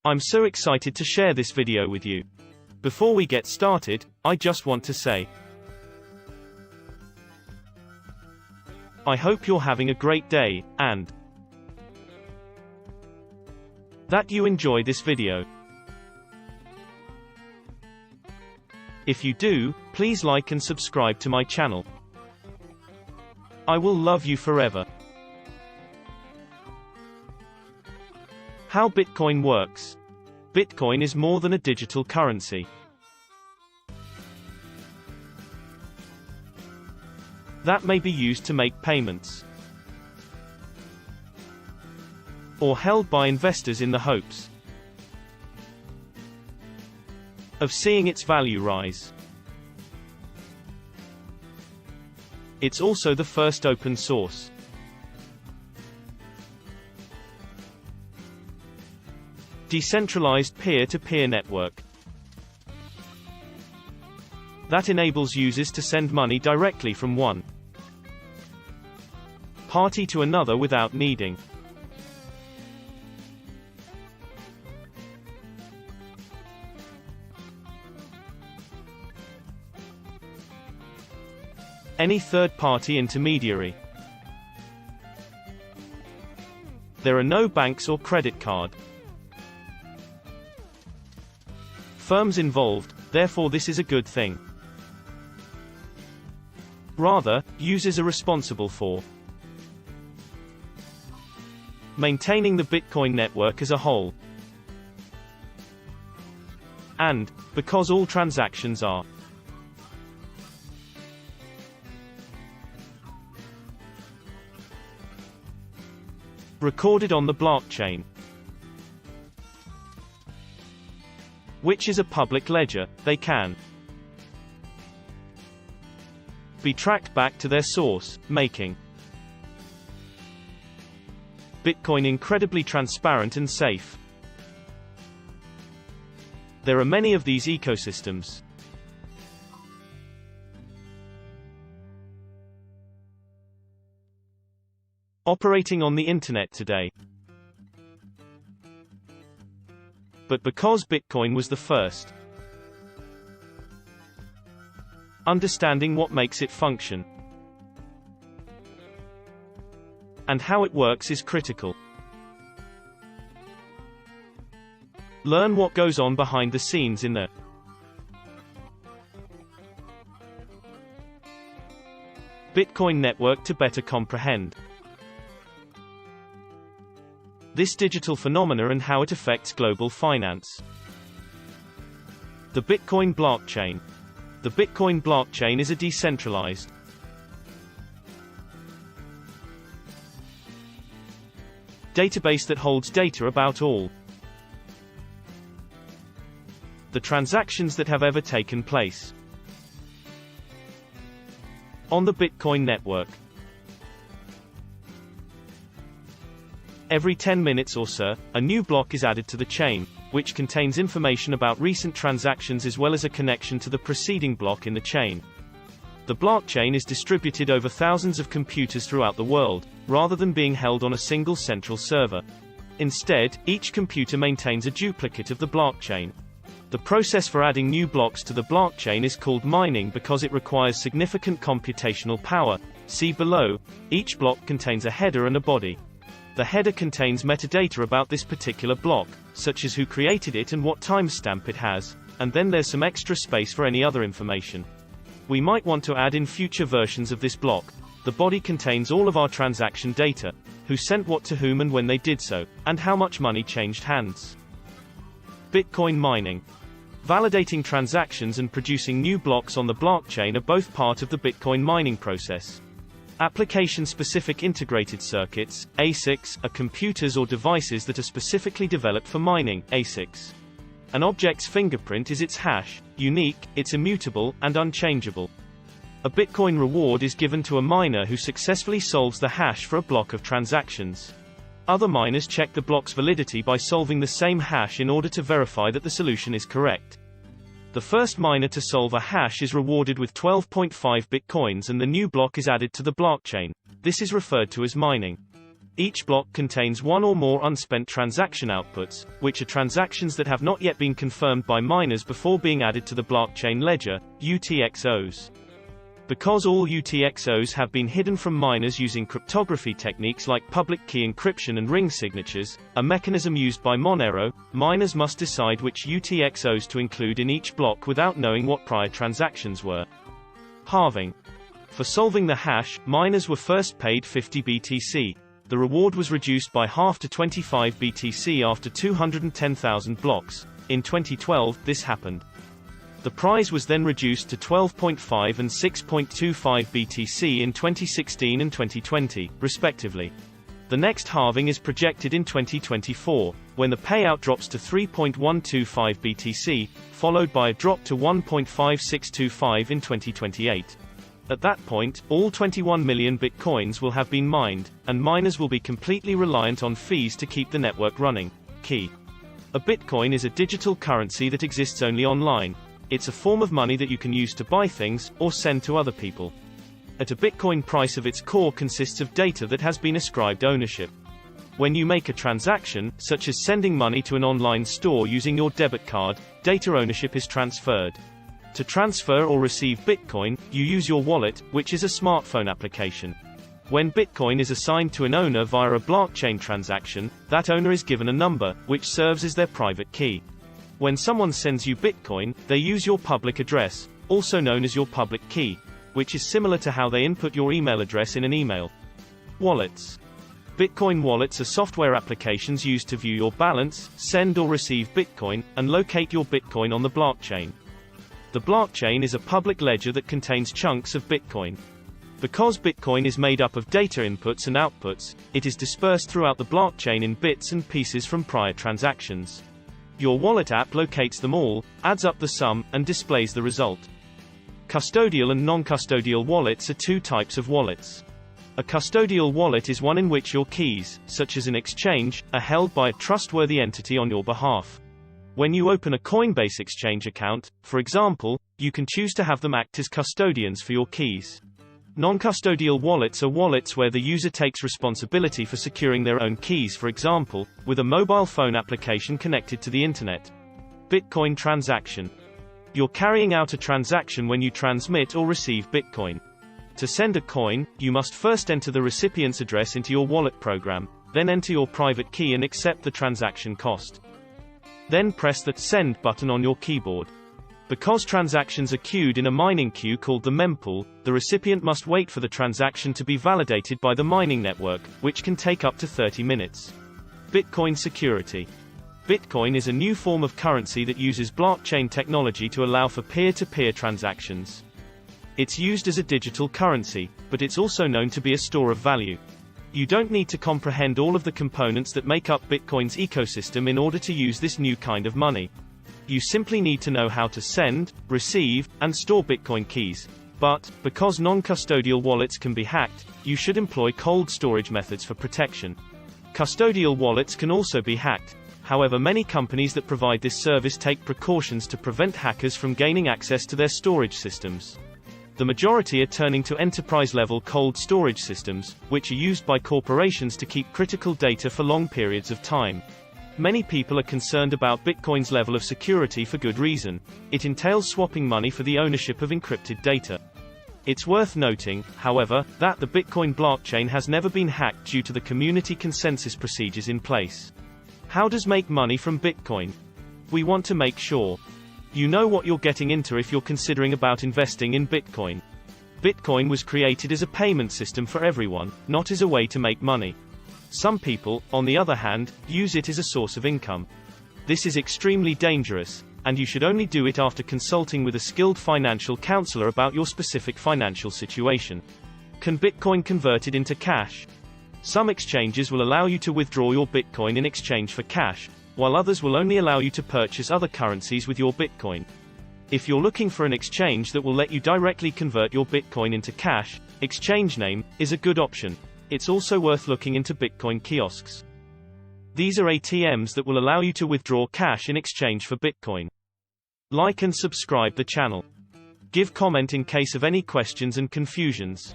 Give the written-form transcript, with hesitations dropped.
I'm so excited to share this video with you. Before we get started, I just want to say, I hope you're having a great day, and that you enjoy this video. If you do, please like and subscribe to my channel. I will love you forever. How Bitcoin works. Bitcoin is more than a digital currency. That may be used to make payments, or held by investors in the hopes of seeing its value rise. It's also the first open source decentralized peer-to-peer network that enables users to send money directly from one party to another without needing any third-party intermediary. There are no banks or credit card firms involved, therefore this is a good thing. Rather, users are responsible for maintaining the Bitcoin network as a whole. And, because all transactions are recorded on the blockchain, which is a public ledger, they can be tracked back to their source, making Bitcoin incredibly transparent and safe. There are many of these ecosystems. Operating on the internet today. But because Bitcoin was the first, understanding what makes it function and how it works is critical. Learn what goes on behind the scenes in the Bitcoin network to better comprehend this digital phenomena and how it affects global finance. The Bitcoin blockchain. The Bitcoin blockchain is a decentralized database that holds data about all the transactions that have ever taken place on the Bitcoin network. Every 10 minutes or so, a new block is added to the chain, which contains information about recent transactions as well as a connection to the preceding block in the chain. The blockchain is distributed over thousands of computers throughout the world, rather than being held on a single central server. Instead, each computer maintains a duplicate of the blockchain. The process for adding new blocks to the blockchain is called mining because it requires significant computational power. See below. Each block contains a header and a body. The header contains metadata about this particular block, such as who created it and what timestamp it has, and then there's some extra space for any other information we might want to add in future versions of this block. The body contains all of our transaction data, who sent what to whom and when they did so, and how much money changed hands. Bitcoin mining. Validating transactions and producing new blocks on the blockchain are both part of the Bitcoin mining process. Application-specific integrated circuits, ASICs, are computers or devices that are specifically developed for mining, ASICs. An object's fingerprint is its hash, unique, it's immutable, and unchangeable. A Bitcoin reward is given to a miner who successfully solves the hash for a block of transactions. Other miners check the block's validity by solving the same hash in order to verify that the solution is correct. The first miner to solve a hash is rewarded with 12.5 bitcoins and the new block is added to the blockchain. This is referred to as mining. Each block contains one or more unspent transaction outputs, which are transactions that have not yet been confirmed by miners before being added to the blockchain ledger, UTXOs. Because all UTXOs have been hidden from miners using cryptography techniques like public key encryption and ring signatures, a mechanism used by Monero, miners must decide which UTXOs to include in each block without knowing what prior transactions were. Halving. For solving the hash, miners were first paid 50 BTC. The reward was reduced by half to 25 BTC after 210,000 blocks. In 2012, this happened. The prize was then reduced to 12.5 and 6.25 BTC in 2016 and 2020, respectively. The next halving is projected in 2024, when the payout drops to 3.125 BTC, followed by a drop to 1.5625 in 2028. At that point, all 21 million bitcoins will have been mined, and miners will be completely reliant on fees to keep the network running. Key. A bitcoin is a digital currency that exists only online. It's a form of money that you can use to buy things, or send to other people. At a bitcoin price of its core consists of data that has been ascribed ownership. When you make a transaction, such as sending money to an online store using your debit card, data ownership is transferred. To transfer or receive Bitcoin, you use your wallet, which is a smartphone application. When Bitcoin is assigned to an owner via a blockchain transaction, that owner is given a number, which serves as their private key. When someone sends you Bitcoin, they use your public address, also known as your public key, which is similar to how they input your email address in an email. Wallets. Bitcoin wallets are software applications used to view your balance, send or receive Bitcoin, and locate your Bitcoin on the blockchain. The blockchain is a public ledger that contains chunks of Bitcoin. Because Bitcoin is made up of data inputs and outputs, it is dispersed throughout the blockchain in bits and pieces from prior transactions. Your wallet app locates them all, adds up the sum, and displays the result. Custodial and non-custodial wallets are two types of wallets. A custodial wallet is one in which your keys, such as an exchange, are held by a trustworthy entity on your behalf. When you open a Coinbase exchange account, for example, you can choose to have them act as custodians for your keys. Non-custodial wallets are wallets where the user takes responsibility for securing their own keys, for example, with a mobile phone application connected to the internet. Bitcoin transaction. You're carrying out a transaction when you transmit or receive Bitcoin. To send a coin, you must first enter the recipient's address into your wallet program, then enter your private key and accept the transaction cost. Then press the Send button on your keyboard. Because transactions are queued in a mining queue called the mempool, the recipient must wait for the transaction to be validated by the mining network, which can take up to 30 minutes. Bitcoin security. Bitcoin is a new form of currency that uses blockchain technology to allow for peer-to-peer transactions. It's used as a digital currency, but it's also known to be a store of value. You don't need to comprehend all of the components that make up Bitcoin's ecosystem in order to use this new kind of money. You simply need to know how to send, receive, and store Bitcoin keys. But, because non-custodial wallets can be hacked, you should employ cold storage methods for protection. Custodial wallets can also be hacked. However, many companies that provide this service take precautions to prevent hackers from gaining access to their storage systems. The majority are turning to enterprise-level cold storage systems, which are used by corporations to keep critical data for long periods of time. Many people are concerned about Bitcoin's level of security for good reason. It entails swapping money for the ownership of encrypted data. It's worth noting, however, that the Bitcoin blockchain has never been hacked due to the community consensus procedures in place. How does make money from Bitcoin? We want to make sure you know what you're getting into if you're considering about investing in Bitcoin. Bitcoin was created as a payment system for everyone, not as a way to make money. Some people, on the other hand, use it as a source of income. This is extremely dangerous, and you should only do it after consulting with a skilled financial counselor about your specific financial situation. Can Bitcoin convert it into cash? Some exchanges will allow you to withdraw your Bitcoin in exchange for cash, while others will only allow you to purchase other currencies with your Bitcoin. If you're looking for an exchange that will let you directly convert your Bitcoin into cash, ExchangeName is a good option. It's also worth looking into Bitcoin kiosks. These are ATMs that will allow you to withdraw cash in exchange for Bitcoin. Like and subscribe the channel. Give comment in case of any questions and confusions.